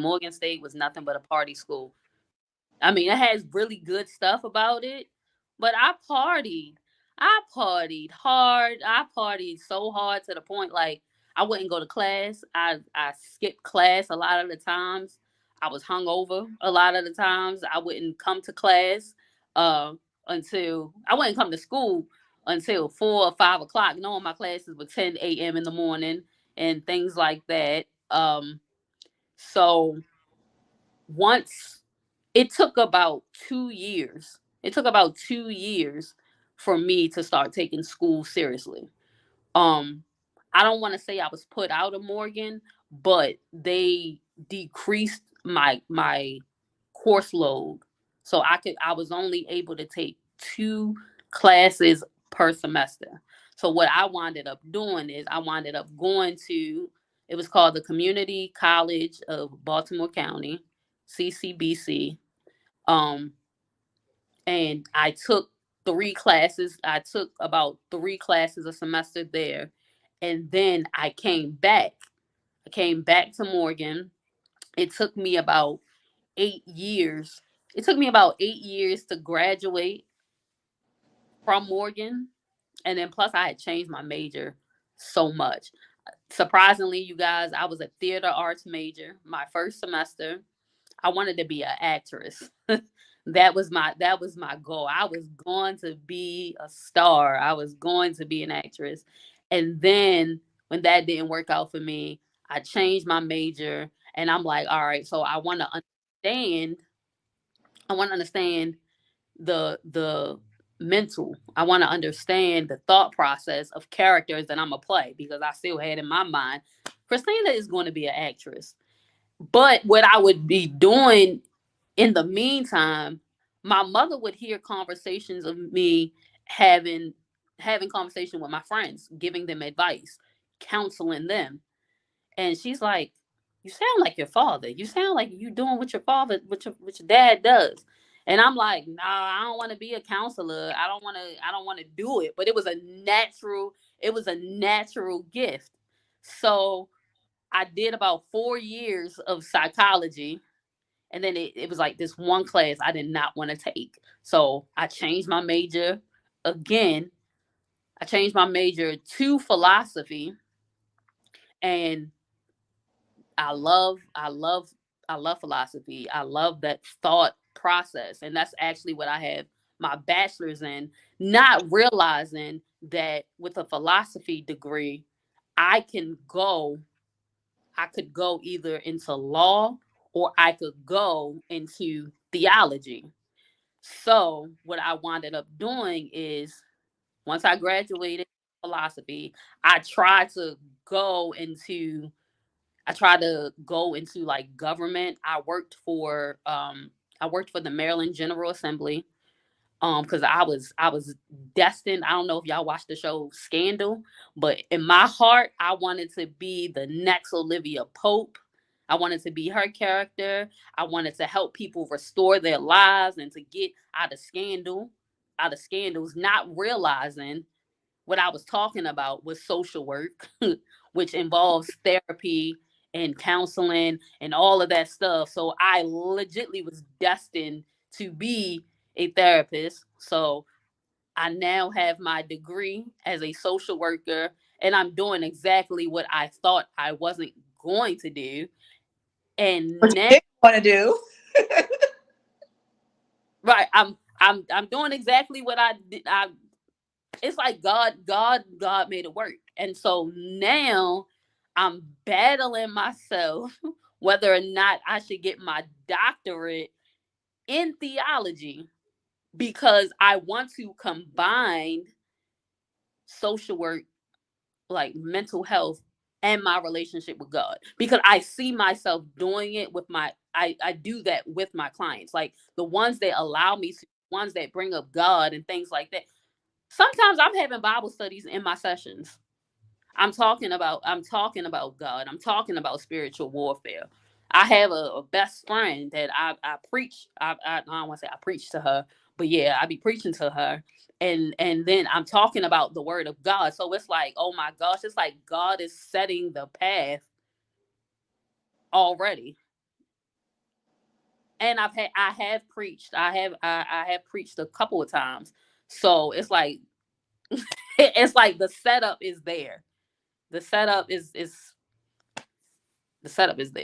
Morgan State was nothing but a party school. I mean, it has really good stuff about it, but I partied. I partied hard. I partied so hard to the point like I wouldn't go to class. I skipped class a lot of the times. I was hungover a lot of the times. I wouldn't come to class uh, until I wouldn't come to school until 4 or 5 o'clock, knowing my classes were 10 a.m. in the morning and things like that. So once it took about 2 years. It took about 2 years for me to start taking school seriously. Um, I don't want to say I was put out of Morgan, but they decreased my course load, so I was only able to take 2 classes per semester. So what I winded up doing is I winded up going to, it was called the Community College of Baltimore County, CCBC. Um, and I took 3 classes. I took about 3 classes a semester there. And then I came back. I came back to Morgan. It took me about 8 years. It took me about 8 years to graduate from Morgan. And then plus I had changed my major so much. Surprisingly, you guys, I was a theater arts major my first semester. I wanted to be an actress. That was my goal. I was going to be a star. I was going to be an actress. And then when that didn't work out for me, I changed my major and I'm like, all right, so understand I want to understand the mental. I want to understand the thought process of characters that I'm gonna play because I still had in my mind Christina is going to be an actress. But what I would be doing in the meantime, my mother would hear conversations of me having having conversation with my friends, giving them advice, counseling them. And she's like, "You sound like your father. You sound like you doing what your father, what your dad does." And I'm like, "Nah, I don't want to be a counselor. I don't want to do it." But it was a natural gift. So I did about 4 years of psychology, and then it was like this one class I did not want to take. So I changed my major again. I changed my major to philosophy, and I love philosophy. I love that thought process, and that's actually what I have my bachelor's in. Not realizing that with a philosophy degree, I can go I could go either into law or I could go into theology. So, what I wound up doing is once I graduated philosophy, I tried to go into I tried to go into like government. I worked for the Maryland General Assembly because I was destined. I don't know if y'all watched the show Scandal, but in my heart I wanted to be the next Olivia Pope. I wanted to be her character. I wanted to help people restore their lives and to get out of scandals, not realizing what I was talking about was social work, which involves therapy and counseling and all of that stuff. So I legitly was destined to be a therapist. So I now have my degree as a social worker, and I'm doing exactly what I thought I wasn't going to do. What And you now, didn't want to do. right, I'm doing exactly what I did. It's like God made it work. And so now I'm battling myself whether or not I should get my doctorate in theology because I want to combine social work, like mental health, and my relationship with God because I see myself doing it with I do that with my clients, like the ones that allow me to, ones that bring up God and things like that. Sometimes I'm having Bible studies in my sessions. I'm talking about God. I'm talking about spiritual warfare. I have a best friend that I preach. I don't want to say I preach to her, but yeah, I be preaching to her. And then I'm talking about the word of God. So it's like, oh my gosh, it's like God is setting the path already. and I have preached. I have preached a couple of times. So it's like it's like the setup is there. The setup is the setup is there.